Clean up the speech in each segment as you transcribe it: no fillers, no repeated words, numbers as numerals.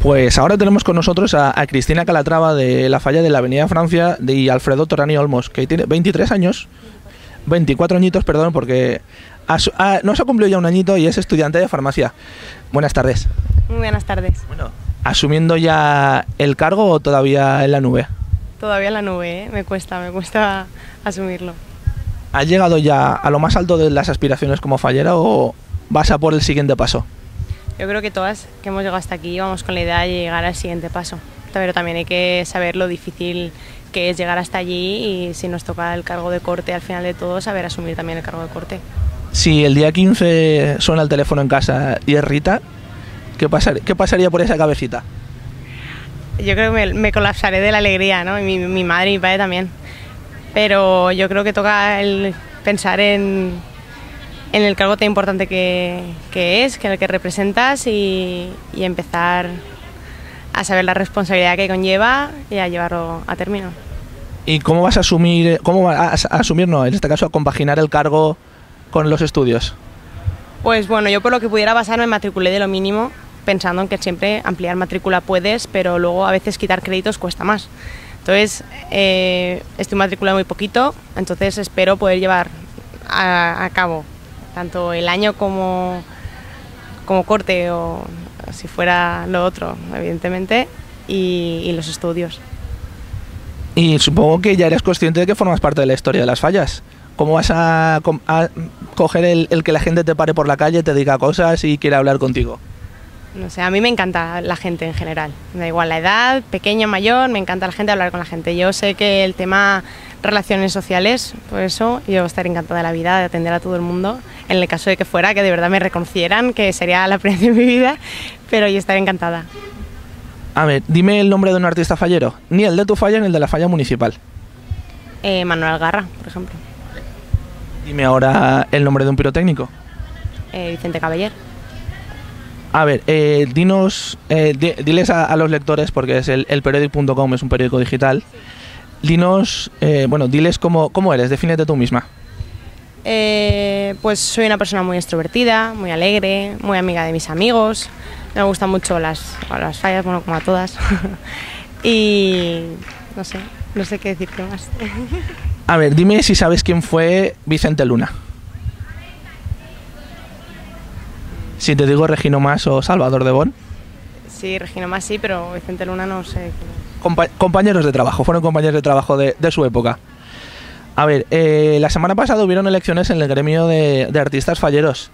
Pues ahora tenemos con nosotros a Cristina Calatrava de la falla de la Avenida Francia y Alfredo Torrani Olmos, que tiene 23 años, 24 añitos, perdón, porque no se ha cumplido ya un añito y es estudiante de farmacia. Buenas tardes. Muy buenas tardes. Bueno, ¿asumiendo ya el cargo o todavía en la nube? Todavía en la nube, ¿eh? Me cuesta asumirlo. ¿Has llegado ya a lo más alto de las aspiraciones como fallera o vas a por el siguiente paso? Yo creo que todas que hemos llegado hasta aquí vamos con la idea de llegar al siguiente paso. Pero también hay que saber lo difícil que es llegar hasta allí y si nos toca el cargo de corte al final de todo, saber asumir también el cargo de corte. Si el día 15 suena el teléfono en casa y es Rita, ¿qué pasaría por esa cabecita? Yo creo que me colapsaré de la alegría, ¿no? Y mi madre y mi padre también. Pero yo creo que toca pensar en el cargo tan importante que es, que el que representas y empezar a saber la responsabilidad que conlleva y a llevarlo a término. ¿Y cómo vas a asumir, en este caso, a compaginar el cargo con los estudios? Pues bueno, yo por lo que pudiera pasar me matriculé de lo mínimo, pensando en que siempre ampliar matrícula puedes, pero luego a veces quitar créditos cuesta más. Entonces, estoy matriculado muy poquito, entonces espero poder llevar a cabo tanto el año como corte o si fuera lo otro, evidentemente, y los estudios. Y supongo que ya eres consciente de que formas parte de la historia de las fallas. ¿Cómo vas a coger el que la gente te pare por la calle, te diga cosas y quiera hablar contigo? No sé, a mí me encanta la gente en general, me da igual la edad, pequeño, mayor, me encanta la gente, hablar con la gente. Yo sé que el tema relaciones sociales, por eso yo estaré encantada de la vida, de atender a todo el mundo, en el caso de que fuera, que de verdad me reconocieran, que sería la primera vez en mi vida, pero yo estaré encantada. A ver, dime el nombre de un artista fallero, ni el de tu falla ni el de la falla municipal. Manuel Algarra, por ejemplo. Dime ahora el nombre de un pirotécnico. Vicente Cabeller. A ver, diles a los lectores, porque es el periodic.com, es un periódico digital. Dinos, diles cómo eres, defínete tú misma. Pues soy una persona muy extrovertida, muy alegre, muy amiga de mis amigos. Me gustan mucho las fallas, bueno, como a todas. Y no sé qué decirte más. A ver, dime si sabes quién fue Vicente Luna. Si te digo Regino Mas o Salvador de Bon. Sí, Regino Mas sí, pero Vicente Luna no sé. Compañeros de trabajo, fueron compañeros de trabajo de su época. A ver, la semana pasada hubieron elecciones en el gremio de artistas falleros.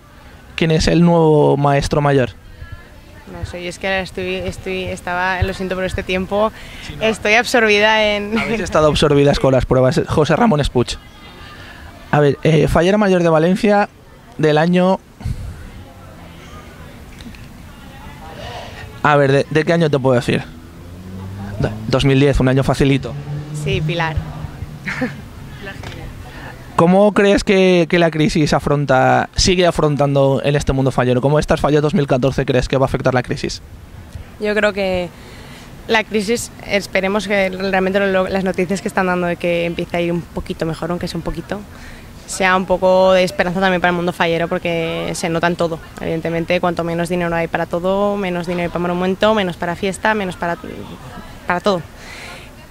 ¿Quién es el nuevo maestro mayor? No sé, yo es que estaba, lo siento por este tiempo, sí, no. Estoy absorbida en... Habéis estado absorbidas con las pruebas. José Ramón Espuch. A ver, fallera mayor de Valencia del año... A ver, ¿de qué año te puedo decir? 2010, un año facilito. Sí, Pilar. ¿Cómo crees que la crisis sigue afrontando en este mundo fallero? ¿Cómo estas fallas 2014 crees que va a afectar la crisis? Yo creo que la crisis, esperemos que realmente las noticias que están dando de que empiece a ir un poquito mejor, aunque sea un poquito, sea un poco de esperanza también para el mundo fallero, porque se nota en todo. Evidentemente, cuanto menos dinero hay para todo, menos dinero hay para monumento, menos para fiesta, menos para todo.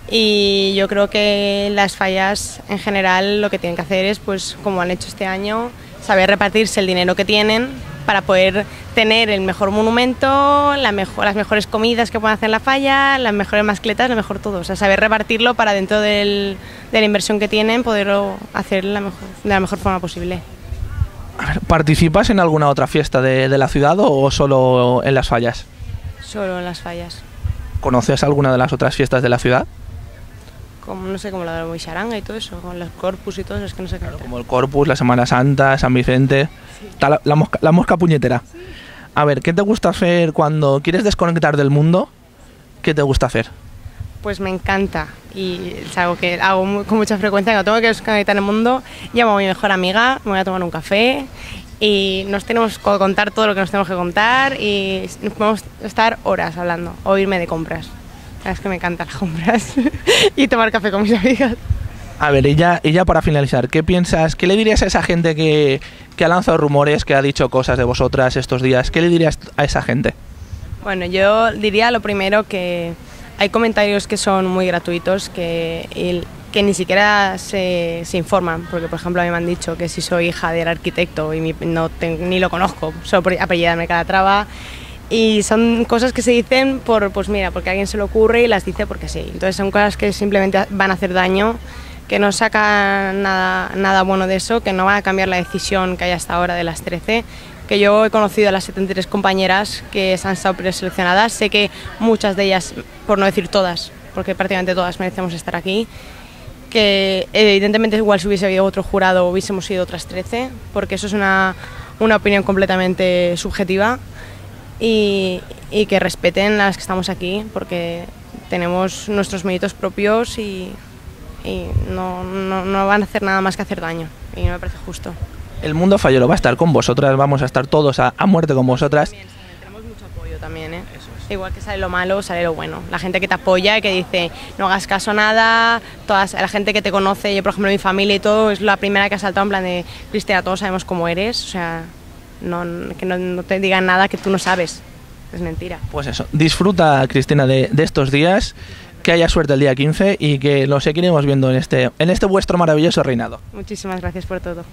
Y yo creo que las fallas en general lo que tienen que hacer es, pues como han hecho este año, saber repartirse el dinero que tienen para poder tener el mejor monumento, las mejores comidas que puedan hacer en la falla, las mejores mascletas, lo mejor todo. O sea, saber repartirlo para dentro de la inversión que tienen, poderlo hacer de la mejor forma posible. A ver, ¿participas en alguna otra fiesta de la ciudad o solo en las fallas? Solo en las fallas. ¿Conoces alguna de las otras fiestas de la ciudad? No sé, como la de Moixaranga y todo eso, con los Corpus y todo eso, es que no sé qué. Claro, como el Corpus, la Semana Santa, San Vicente, sí. Está la mosca puñetera. Sí. A ver, ¿qué te gusta hacer cuando quieres desconectar del mundo? ¿Qué te gusta hacer? Pues me encanta y es algo que hago con mucha frecuencia. Cuando tengo que desconectar el mundo, llamo a mi mejor amiga, me voy a tomar un café y nos tenemos que contar todo lo que nos tenemos que contar y podemos estar horas hablando o irme de compras. Es que me encantan las compras y tomar café con mis amigas. A ver, y ya para finalizar, ¿qué piensas? ¿Qué le dirías a esa gente que ha lanzado rumores, que ha dicho cosas de vosotras estos días? ¿Qué le dirías a esa gente? Bueno, yo diría lo primero que hay comentarios que son muy gratuitos, que ni siquiera se informan, porque por ejemplo a mí me han dicho que si soy hija del arquitecto y ni lo conozco, solo por apellidarme Calatrava, y son cosas que se dicen pues mira, porque a alguien se le ocurre y las dice porque sí. Entonces son cosas que simplemente van a hacer daño, que no sacan nada bueno de eso, que no van a cambiar la decisión que hay hasta ahora de las 13, que yo he conocido a las 73 compañeras que han estado preseleccionadas, sé que muchas de ellas, por no decir todas, porque prácticamente todas merecemos estar aquí, que evidentemente igual si hubiese habido otro jurado hubiésemos sido otras 13, porque eso es una opinión completamente subjetiva, y que respeten a las que estamos aquí, porque tenemos nuestros méritos propios y no van a hacer nada más que hacer daño, y no me parece justo. El mundo fallero va a estar con vosotras, vamos a estar todos a muerte con vosotras. También, tenemos mucho apoyo también, ¿eh? Igual que sale lo malo, sale lo bueno. La gente que te apoya y que dice, no hagas caso a nada, la gente que te conoce, yo por ejemplo mi familia y todo, es la primera que ha saltado en plan de, Cristina, todos sabemos cómo eres, o sea, que no te digan nada que tú no sabes, es mentira. Pues eso, disfruta, Cristina, de estos días, que haya suerte el día 15 y que lo seguiremos viendo en este vuestro maravilloso reinado. Muchísimas gracias por todo.